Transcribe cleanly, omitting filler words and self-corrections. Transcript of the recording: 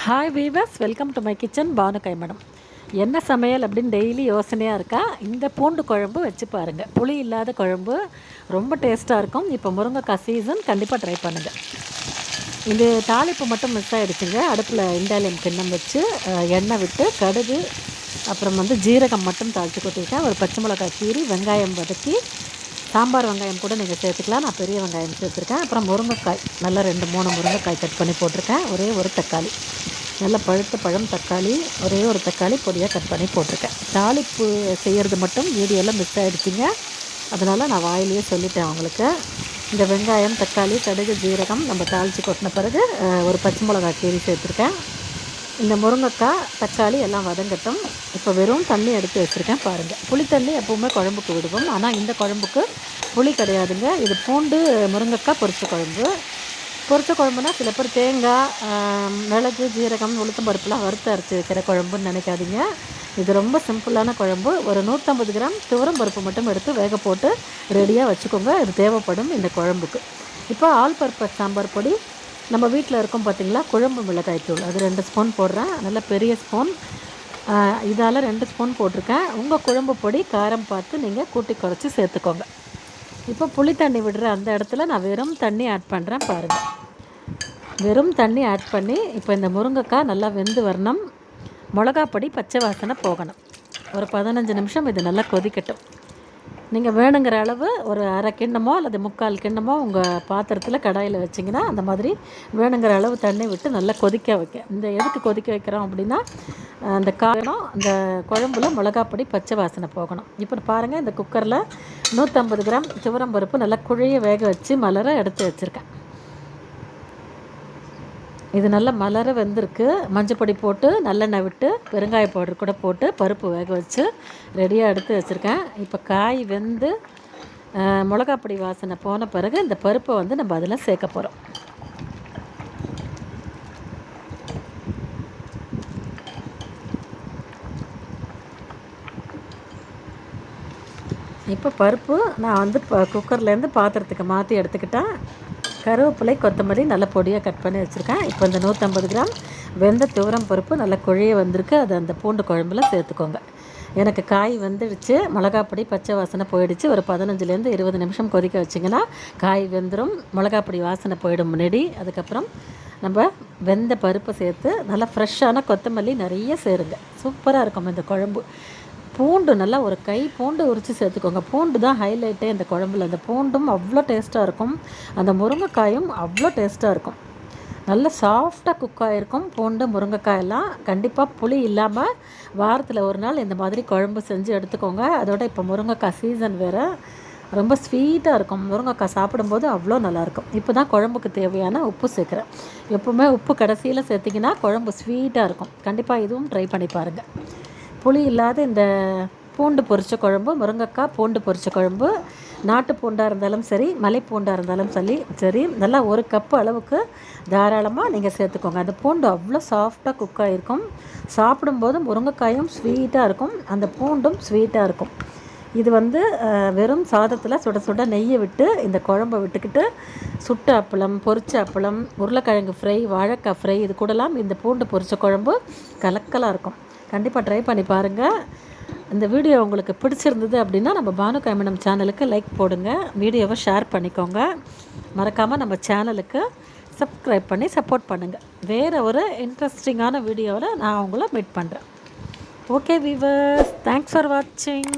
Hi viewers, welcome to my kitchen Banu Kaimadam. என்ன சமையல் அப்படின்னு டெய்லி யோசனையாக இருக்கா? இந்த பூண்டு குழம்பு வச்சு பாருங்கள். புளி இல்லாத குழம்பு ரொம்ப டேஸ்ட்டாக இருக்கும். இப்போ முருங்கைக்காய் சீசன், கண்டிப்பாக ட்ரை பண்ணுங்கள். இது தாளிப்பு மட்டும் மிஸ் ஆகிடுச்சுங்க. அடுப்பில் இண்டாலியம் கிண்ணம் வச்சு எண்ணெய் விட்டு கடுகு அப்புறம் ஜீரகம் மட்டும் தாளித்து கொட்டிருக்கேன். ஒரு பச்சை மிளகாய் கீரி வெங்காயம் வதக்கி, சாம்பார் வெங்காயம் கூட நீங்கள் சேர்த்துக்கலாம். நான் பெரிய வெங்காயம் சேர்த்துருக்கேன். அப்புறம் முருங்கைக்காய் நல்லா 2-3 முருங்கைக்காய் கட் பண்ணி போட்டிருக்கேன். ஒரே ஒரு தக்காளி, நல்ல பழுத்த பழம் தக்காளி, ஒரே ஒரு தக்காளி பொடியாக கட் பண்ணி போட்டிருக்கேன். தாளிப்பு செய்கிறது மட்டும் வீடியோவில் மிஸ் ஆகிடுச்சிங்க. அதனால் நான் வாயிலேயே சொல்லிட்டேன் அவங்களுக்கு. இந்த வெங்காயம், தக்காளி, கடுகு, ஜீரகம் நம்ம தாளித்து கொட்டின பிறகு ஒரு பச்சை மிளகாய் கீரி சேர்த்துருக்கேன். இந்த முருங்கைக்காய் தக்காளி எல்லாம் வதங்கட்டும். இப்போ வெறும் தண்ணி எடுத்து வச்சுருக்கேன் பாருங்கள். புளி தண்ணி எப்போவுமே குழம்புக்கு விடுவோம், ஆனால் இந்த குழம்புக்கு புளி கிடையாதுங்க. இது பூண்டு முருங்கைக்காய் பொரிச்ச குழம்பு. பொரிச்ச குழம்புனா சில பேர் தேங்காய், மிளகு, ஜீரகம், உளுத்தம் பருப்புலாம் வறுத்து அரைச்சி வைக்கிற குழம்புன்னு நினைக்காதீங்க. இது ரொம்ப சிம்பிளான குழம்பு. ஒரு 150 கிராம் துவரம் பருப்பு மட்டும் எடுத்து வேக போட்டு ரெடியாக வச்சுக்கோங்க. இது தேவைப்படும் இந்த குழம்புக்கு. இப்போ ஆல் பர்பஸ் சாம்பார் பொடி நம்ம வீட்டில் இருக்கும் பார்த்திங்களா, குழம்பு மிளகாய் தூள், அது 2 ஸ்பூன் போடுறேன். நல்ல பெரிய ஸ்பூன். இதால் 2 ஸ்பூன் போட்டிருக்கேன். உங்கள் குழம்பு பொடி காரம் பார்த்து நீங்கள் கூட்டி குறைச்சி சேர்த்துக்கோங்க. இப்போ புளி தண்ணி விடுற அந்த இடத்துல நான் வெறும் தண்ணி ஆட் பண்ணுறேன் பாருங்கள். வெறும் தண்ணி ஆட் பண்ணி இப்போ இந்த முருங்கைக்காய் நல்லா வெந்து வரணும். மிளகாப்பொடி பச்சை வாசனை போகணும். ஒரு 15 நிமிஷம் இது நல்லா கொதிக்கட்டும். நீங்கள் வேணுங்கிற அளவு ஒரு அரை கிண்ணமோ அல்லது 3/4 கிண்ணமோ உங்கள் பாத்திரத்தில் கடாயில் வச்சிங்கன்னா, அந்த மாதிரி வேணுங்கிற அளவு தண்ணி விட்டு நல்லா கொதிக்க வைக்க. இந்த எதுக்கு கொதிக்க வைக்கிறோம் அப்படின்னா, அந்த காரணம் அந்த குழம்புல மிளகாப்பொடி பச்சை வாசனை போகணும். இப்போ பாருங்கள், இந்த குக்கரில் 150 கிராம் துவரம் பருப்பு நல்லா குழைய வேக வச்சு மலர எடுத்து வச்சுருக்கேன். இது நல்லா மலர வெந்திருக்கு. மஞ்சப்பொடி போட்டு நல்லெண்ணெய் விட்டு பெருங்காய பவுடர் கூட போட்டு பருப்பு வேக வச்சு ரெடியாக எடுத்து வச்சுருக்கேன். இப்போ காய் வெந்து மிளகாப்பொடி வாசனை போன பிறகு இந்த பருப்பை நம்ம அதில் சேர்க்க போகிறோம். இப்போ பருப்பு நான் குக்கர்லேருந்து பாத்திரத்துக்கு மாற்றி எடுத்துக்கிட்டேன். கருவேப்பிலை, கொத்தமல்லி நல்ல பொடியாக கட் பண்ணி வச்சுருக்கேன். இப்போ இந்த 150 கிராம் வெந்த துவரம் பருப்பு நல்லா குழைய வந்திருக்கு. அது அந்த பூண்டு குழம்புல சேர்த்துக்கோங்க. எனக்கு காய் வெந்துடுச்சு. மிளகாப்பொடி பச்சை வாசனை போயிடுச்சு. ஒரு 15லேருந்து 20 நிமிஷம் கொதிக்க வச்சிங்கன்னா காய் வெந்துடும். மிளகாப்பொடி வாசனை போயிடும் முன்னாடி. அதுக்கப்புறம் நம்ம வெந்த பருப்பை சேர்த்து நல்லா ஃப்ரெஷ்ஷான கொத்தமல்லி நிறைய சேருங்க. சூப்பராக இருக்கும் இந்த குழம்பு. பூண்டு நல்லா ஒரு கை பூண்டு உரித்து சேர்த்துக்கோங்க. பூண்டு தான் ஹைலைட்டே இந்த குழம்புல. அந்த பூண்டும் அவ்வளோ டேஸ்ட்டாக இருக்கும். அந்த முருங்கைக்காயும் அவ்வளோ டேஸ்ட்டாக இருக்கும். நல்லா சாஃப்டாக குக் ஆகிருக்கும் பூண்டு முருங்கைக்காயெல்லாம். கண்டிப்பாக புளி இல்லாமல் வாரத்தில் ஒரு நாள் இந்த மாதிரி குழம்பு செஞ்சு எடுத்துக்கோங்க. அதோட இப்போ முருங்கைக்காய் சீசன் வேறு. ரொம்ப ஸ்வீட்டாக இருக்கும். முருங்கைக்காய் சாப்பிடும்போது அவ்வளோ நல்லாயிருக்கும். இப்போ தான் குழம்புக்கு தேவையான உப்பு சேர்க்குறேன். எப்போவுமே உப்பு கடைசியில் சேர்த்திங்கன்னா குழம்பு ஸ்வீட்டாக இருக்கும். கண்டிப்பாக இதுவும் ட்ரை பண்ணி பாருங்கள். புளி இல்லாத இந்த பூண்டு பொரிச்ச குழம்பு, முருங்கைக்காய் பூண்டு பொரிச்ச குழம்பு, நாட்டு பூண்டாக இருந்தாலும் சரி, மலை பூண்டாக இருந்தாலும் சரி, நல்லா 1 கப்பு அளவுக்கு தாராளமாக நீங்கள் சேர்த்துக்கோங்க. அந்த பூண்டு அவ்வளோ சாஃப்டாக குக் ஆகிருக்கும். சாப்பிடும்போது முருங்கைக்காயும் ஸ்வீட்டாக இருக்கும், அந்த பூண்டும் ஸ்வீட்டாக இருக்கும். இது வெறும் சாதத்தில் சுட சுட நெய்யை விட்டு இந்த குழம்பை விட்டுக்கிட்டு சுட்ட அப்பளம், பொரிச்ச அப்பளம், உருளைக்கிழங்கு ஃப்ரை, வாழைக்காய் ஃப்ரை, இது கூடலாம் இந்த பூண்டு பொரிச்ச குழம்பு கலக்கலாக இருக்கும். கண்டிப்பாக ட்ரை பண்ணி பாருங்கள். இந்த வீடியோ உங்களுக்கு பிடிச்சிருந்தது அப்படின்னா நம்ம பானு கைமடம் சேனலுக்கு லைக் போடுங்க. வீடியோவை ஷேர் பண்ணிக்கோங்க. மறக்காமல் நம்ம சேனலுக்கு சப்ஸ்கிரைப் பண்ணி சப்போர்ட் பண்ணுங்கள். வேறு ஒரு இன்ட்ரெஸ்டிங்கான வீடியோவில் நான் உங்களை மீட் பண்ணுறேன். ஓகே வீவர்ஸ், தேங்க்ஸ் ஃபார் வாட்சிங்.